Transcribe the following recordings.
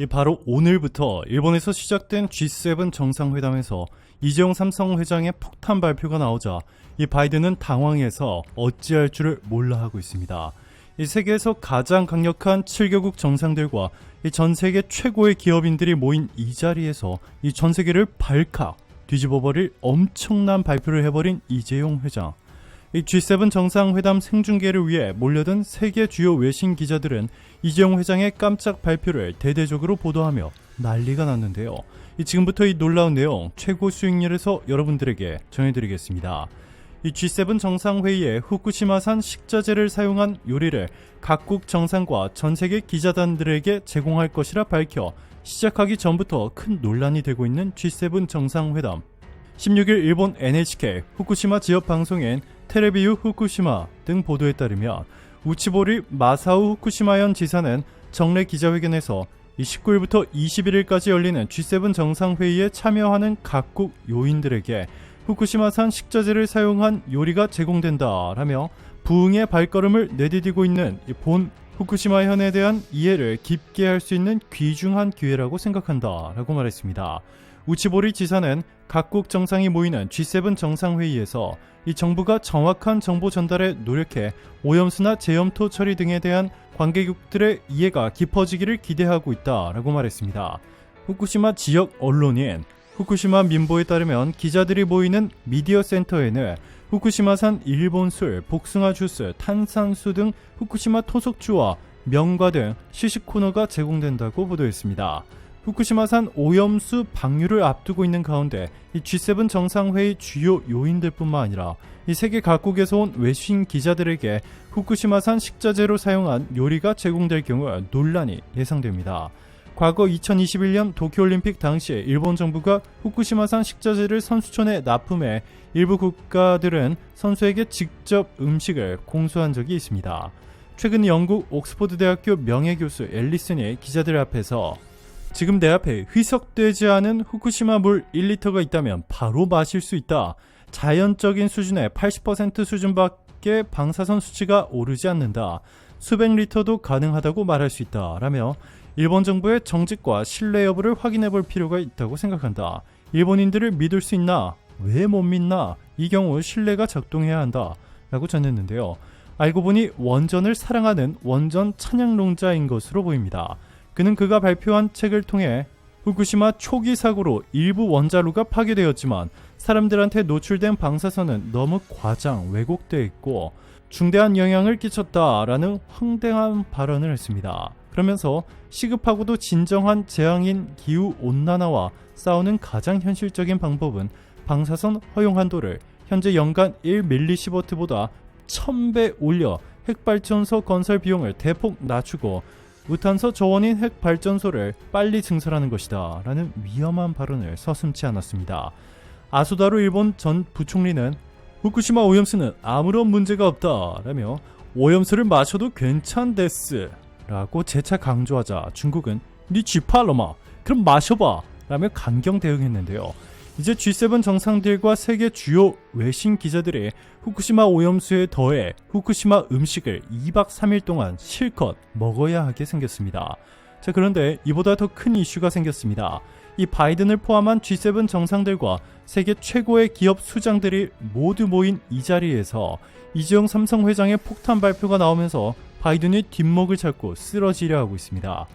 바로 오늘부터 일본에서 시작된 G7 정상회담에서 이재용 삼성 회장의 폭탄 발표가 나오자 이 바이든은 당황해서 어찌할 줄을 몰라 하고 있습니다. 이 세계에서 가장 강력한 7개국 정상들과 이 전 세계 최고의 기업인들이 모인 이 자리에서 이 전 세계를 발칵 뒤집어버릴 엄청난 발표를 해버린 이재용 회장. 이 G7 정상회담 생중계를 위해 몰려든 세계 주요 외신 기자들은 이재용 회장의 깜짝 발표를 대대적으로 보도하며 난리가 났는데요. 지금부터 이 놀라운 내용 최고 수익률에서 여러분들에게 전해드리겠습니다. 이 G7 정상회의에 후쿠시마산 식자재를 사용한 요리를 각국 정상과 전세계 기자단들에게 제공할 것이라 밝혀 시작하기 전부터 큰 논란이 되고 있는 G7 정상회담. 16일 일본 NHK 후쿠시마 지역 방송인 테레비유 후쿠시마 등 보도에 따르면 우치보리 마사우 후쿠시마현 지사는 정례 기자회견에서 19일부터 21일까지 열리는 G7 정상회의에 참여하는 각국 요인들에게 후쿠시마산 식자재를 사용한 요리가 제공된다라며 부흥의 발걸음을 내디디고 있는 본 후쿠시마현에 대한 이해를 깊게 할 수 있는 귀중한 기회라고 생각한다라고 말했습니다. 우치보리 지사는 각국 정상이 모이는 G7 정상회의에서 이 정부가 정확한 정보 전달에 노력해 오염수나 제염토 처리 등에 대한 관계국들의 이해가 깊어지기를 기대하고 있다라고 말했습니다. 후쿠시마 지역 언론인 후쿠시마 민보에 따르면 기자들이 모이는 미디어 센터에는 후쿠시마산 일본 술, 복숭아 주스, 탄산수 등 후쿠시마 토속주와 명과 등 시식 코너가 제공된다고 보도했습니다. 후쿠시마산 오염수 방류를 앞두고 있는 가운데 이 G7 정상회의 주요 요인들뿐만 아니라 이 세계 각국에서 온 외신 기자들에게 후쿠시마산 식자재로 사용한 요리가 제공될 경우 논란이 예상됩니다. 과거 2021년 도쿄올림픽 당시 일본 정부가 후쿠시마산 식자재를 선수촌에 납품해 일부 국가들은 선수에게 직접 음식을 공수한 적이 있습니다. 최근 영국 옥스퍼드 대학교 명예교수 앨리슨이 기자들 앞에서 지금 내 앞에 희석되지 않은 후쿠시마 물 1리터가 있다면 바로 마실 수 있다. 자연적인 수준의 80% 수준밖에 방사선 수치가 오르지 않는다. 수백 리터도 가능하다고 말할 수 있다. 라며 일본 정부의 정직과 신뢰 여부를 확인해 볼 필요가 있다고 생각한다. 일본인들을 믿을 수 있나? 왜 못 믿나? 이 경우 신뢰가 작동해야 한다. 라고 전했는데요. 알고 보니 원전을 사랑하는 원전 찬양론자인 것으로 보입니다. 그는 그가 발표한 책을 통해 후쿠시마 초기 사고로 일부 원자로가 파괴되었지만 사람들한테 노출된 방사선은 너무 과장, 왜곡되어 있고 중대한 영향을 끼쳤다라는 황당한 발언을 했습니다. 그러면서 시급하고도 진정한 재앙인 기후온난화와 싸우는 가장 현실적인 방법은 방사선 허용 한도를 현재 연간 1mS보다 1000배 올려 핵발전소 건설 비용을 대폭 낮추고 무탄소 저원인 핵발전소를 빨리 증설하는 것이다 라는 위험한 발언을 서슴지 않았습니다. 아소다로 일본 전 부총리는 후쿠시마 오염수는 아무런 문제가 없다 라며 오염수를 마셔도 괜찮데스 라고 재차 강조하자 중국은 니 쥐팔로마 그럼 마셔봐 라며 강경 대응했는데요. 이제 G7 정상들과 세계 주요 외신 기자들이 후쿠시마 오염수에 더해 후쿠시마 음식을 2박 3일 동안 실컷 먹어야 하게 생겼습니다. 자, 그런데 이보다 더 큰 이슈가 생겼습니다. 이 바이든을 포함한 G7 정상들과 세계 최고의 기업 수장들이 모두 모인 이 자리에서 이재용 삼성 회장의 폭탄 발표가 나오면서 바이든이 뒷목을 잡고 쓰러지려 하고 있습니다.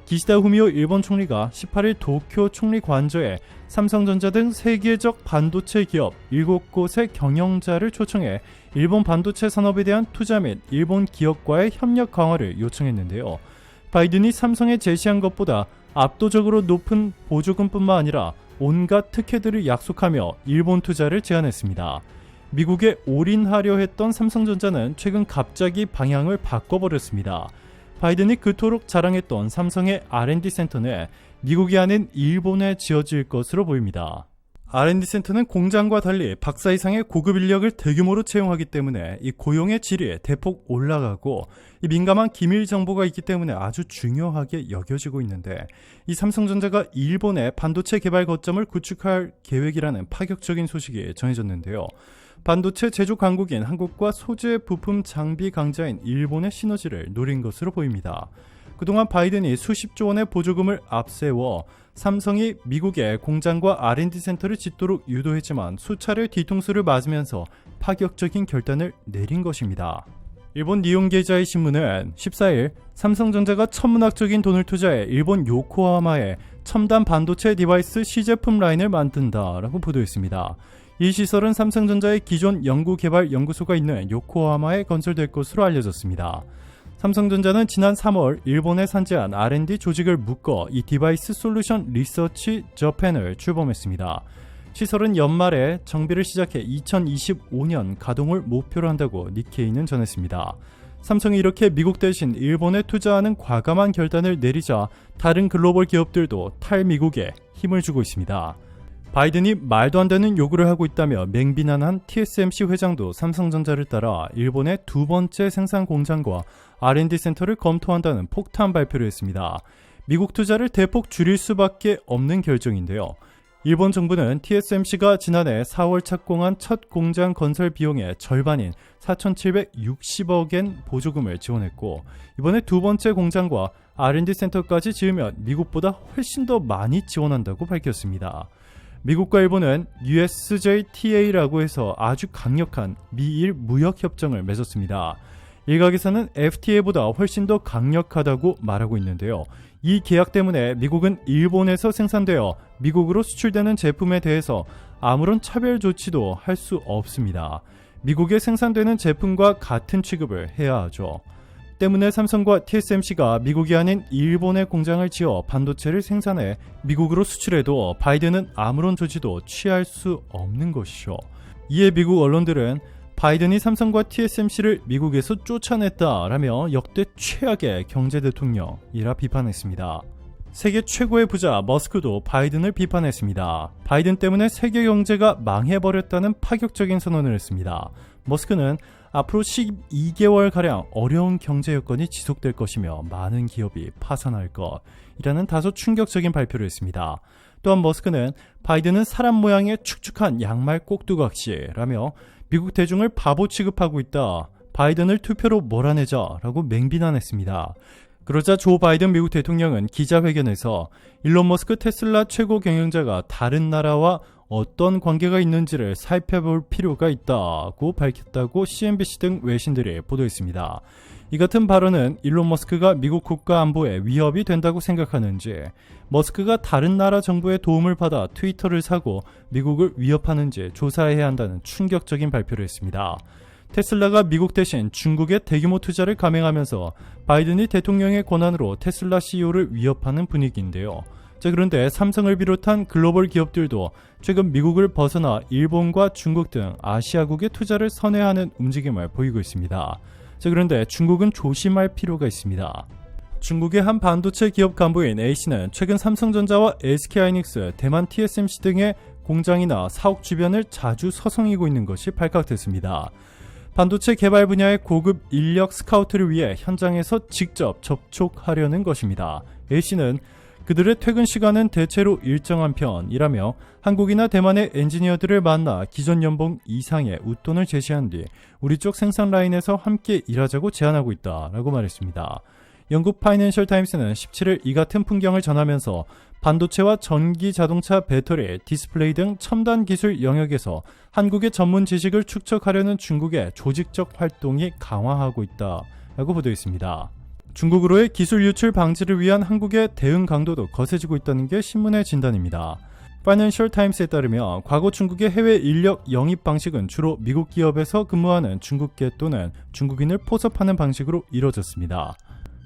기시다 후미오 일본 총리가 18일 도쿄 총리 관저에 삼성전자 등 세계적 반도체 기업 7곳의 경영자를 초청해 일본 반도체 산업에 대한 투자 및 일본 기업과의 협력 강화를 요청했는데요. 바이든이 삼성에 제시한 것보다 압도적으로 높은 보조금뿐만 아니라 온갖 특혜들을 약속하며 일본 투자를 제안했습니다. 미국에 올인하려 했던 삼성전자는 최근 갑자기 방향을 바꿔버렸습니다. 바이든이 그토록 자랑했던 삼성의 R&D 센터는 미국이 아닌 일본에 지어질 것으로 보입니다. R&D 센터는 공장과 달리 박사 이상의 고급 인력을 대규모로 채용하기 때문에 이 고용의 질이 대폭 올라가고 이 민감한 기밀 정보가 있기 때문에 아주 중요하게 여겨지고 있는데 이 삼성전자가 일본의 반도체 개발 거점을 구축할 계획이라는 파격적인 소식이 전해졌는데요. 반도체 제조 강국인 한국과 소재 부품 장비 강자인 일본의 시너지를 노린 것으로 보입니다. 그동안 바이든이 수십조 원의 보조금을 앞세워 삼성이 미국의 공장과 R&D 센터를 짓도록 유도했지만 수차례 뒤통수를 맞으면서 파격적인 결단을 내린 것입니다. 일본 니혼게이자이 신문은 14일 삼성전자가 천문학적인 돈을 투자해 일본 요코하마에 첨단 반도체 디바이스 시제품 라인을 만든다라고 보도했습니다. 이 시설은 삼성전자의 기존 연구개발 연구소가 있는 요코하마에 건설될 것으로 알려졌습니다. 삼성전자는 지난 3월 일본에 산재한 R&D 조직을 묶어 이 디바이스 솔루션 리서치 저펜을 출범했습니다. 시설은 연말에 정비를 시작해 2025년 가동을 목표로 한다고 니케이는 전했습니다. 삼성이 이렇게 미국 대신 일본에 투자하는 과감한 결단을 내리자 다른 글로벌 기업들도 탈미국에 힘을 주고 있습니다. 바이든이 말도 안 되는 요구를 하고 있다며 맹비난한 TSMC 회장도 삼성전자를 따라 일본의 두 번째 생산 공장과 R&D 센터를 검토한다는 폭탄 발표를 했습니다. 미국 투자를 대폭 줄일 수밖에 없는 결정인데요. 일본 정부는 TSMC가 지난해 4월 착공한 첫 공장 건설 비용의 절반인 4,760억엔 보조금을 지원했고 이번에 두 번째 공장과 R&D 센터까지 지으면 미국보다 훨씬 더 많이 지원한다고 밝혔습니다. 미국과 일본은 USJTA라고 해서 아주 강력한 미일 무역협정을 맺었습니다. 일각에서는 FTA보다 훨씬 더 강력하다고 말하고 있는데요. 이 계약 때문에 미국은 일본에서 생산되어 미국으로 수출되는 제품에 대해서 아무런 차별 조치도 할 수 없습니다. 미국에 생산되는 제품과 같은 취급을 해야 하죠. 때문에 삼성과 TSMC가 미국이 아닌 일본의 공장을 지어 반도체를 생산해 미국으로 수출해도 바이든은 아무런 조치도 취할 수 없는 것이죠. 이에 미국 언론들은 바이든이 삼성과 TSMC를 미국에서 쫓아냈다라며 역대 최악의 경제 대통령이라 비판했습니다. 세계 최고의 부자 머스크도 바이든을 비판했습니다. 바이든 때문에 세계 경제가 망해버렸다는 파격적인 선언을 했습니다. 머스크는 앞으로 12개월가량 어려운 경제 여건이 지속될 것이며 많은 기업이 파산할 것이라는 다소 충격적인 발표를 했습니다. 또한 머스크는 바이든은 사람 모양의 축축한 양말 꼭두각시라며 미국 대중을 바보 취급하고 있다. 바이든을 투표로 몰아내자라고 맹비난했습니다. 그러자 조 바이든 미국 대통령은 기자회견에서 일론 머스크 테슬라 최고 경영자가 다른 나라와 어떤 관계가 있는지를 살펴볼 필요가 있다고 밝혔다고 CNBC 등 외신들이 보도했습니다. 이 같은 발언은 일론 머스크가 미국 국가 안보에 위협이 된다고 생각하는지, 머스크가 다른 나라 정부의 도움을 받아 트위터를 사고 미국을 위협하는지 조사해야 한다는 충격적인 발표를 했습니다. 테슬라가 미국 대신 중국의 대규모 투자를 감행하면서 바이든이 대통령의 권한으로 테슬라 CEO를 위협하는 분위기인데요. 그런데 삼성을 비롯한 글로벌 기업들도 최근 미국을 벗어나 일본과 중국 등 아시아국의 투자를 선회하는 움직임을 보이고 있습니다. 그런데 중국은 조심할 필요가 있습니다. 중국의 한 반도체 기업 간부인 A씨는 최근 삼성전자와 SK하이닉스, 대만 TSMC 등의 공장이나 사옥 주변을 자주 서성이고 있는 것이 발각됐습니다. 반도체 개발 분야의 고급 인력 스카우트를 위해 현장에서 직접 접촉하려는 것입니다. A씨는 그들의 퇴근 시간은 대체로 일정한 편이라며 한국이나 대만의 엔지니어들을 만나 기존 연봉 이상의 웃돈을 제시한 뒤 우리 쪽 생산 라인에서 함께 일하자고 제안하고 있다라고 말했습니다. 영국 파이낸셜 타임스는 17일 이 같은 풍경을 전하면서 반도체와 전기 자동차 배터리, 디스플레이 등 첨단 기술 영역에서 한국의 전문 지식을 축적하려는 중국의 조직적 활동이 강화하고 있다라고 보도했습니다. 중국으로의 기술 유출 방지를 위한 한국의 대응 강도도 거세지고 있다는 게 신문의 진단입니다. 파이낸셜 타임스에 따르면 과거 중국의 해외 인력 영입 방식은 주로 미국 기업에서 근무하는 중국계 또는 중국인을 포섭하는 방식으로 이뤄졌습니다.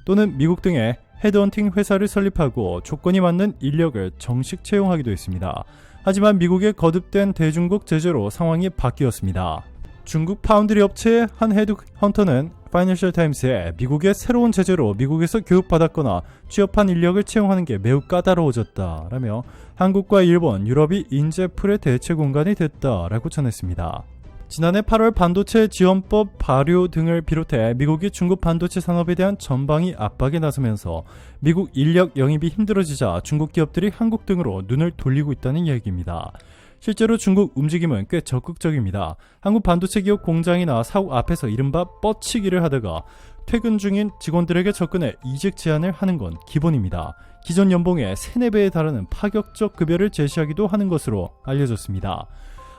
또는 미국 등의 헤드헌팅 회사를 설립하고 조건이 맞는 인력을 정식 채용하기도 했습니다. 하지만 미국의 거듭된 대중국 제재로 상황이 바뀌었습니다. 중국 파운드리 업체의 한 헤드헌터는 파이낸셜 타임스에 미국의 새로운 제재로 미국에서 교육받았거나 취업한 인력을 채용하는 게 매우 까다로워졌다라며 한국과 일본, 유럽이 인재풀의 대체 공간이 됐다라고 전했습니다. 지난해 8월 반도체 지원법 발효 등을 비롯해 미국이 중국 반도체 산업에 대한 전방위 압박에 나서면서 미국 인력 영입이 힘들어지자 중국 기업들이 한국 등으로 눈을 돌리고 있다는 얘기입니다. 실제로 중국 움직임은 꽤 적극적입니다. 한국 반도체 기업 공장이나 사옥 앞에서 이른바 뻗치기를 하다가 퇴근 중인 직원들에게 접근해 이직 제안을 하는 건 기본입니다. 기존 연봉의 3-4배에 달하는 파격적 급여를 제시하기도 하는 것으로 알려졌습니다.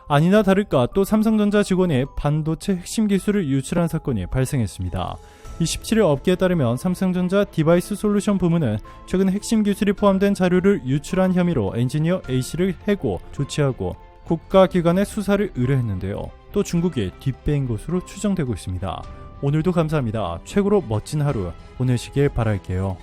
아니나 다를까 또 삼성전자 직원이 반도체 핵심 기술을 유출한 사건이 발생했습니다. 27일 업계에 따르면 삼성전자 디바이스 솔루션 부문은 최근 핵심 기술이 포함된 자료를 유출한 혐의로 엔지니어 A씨를 해고, 조치하고 국가기관에 수사를 의뢰했는데요. 또 중국이 뒷배인 것으로 추정되고 있습니다. 오늘도 감사합니다. 최고로 멋진 하루 보내시길 바랄게요.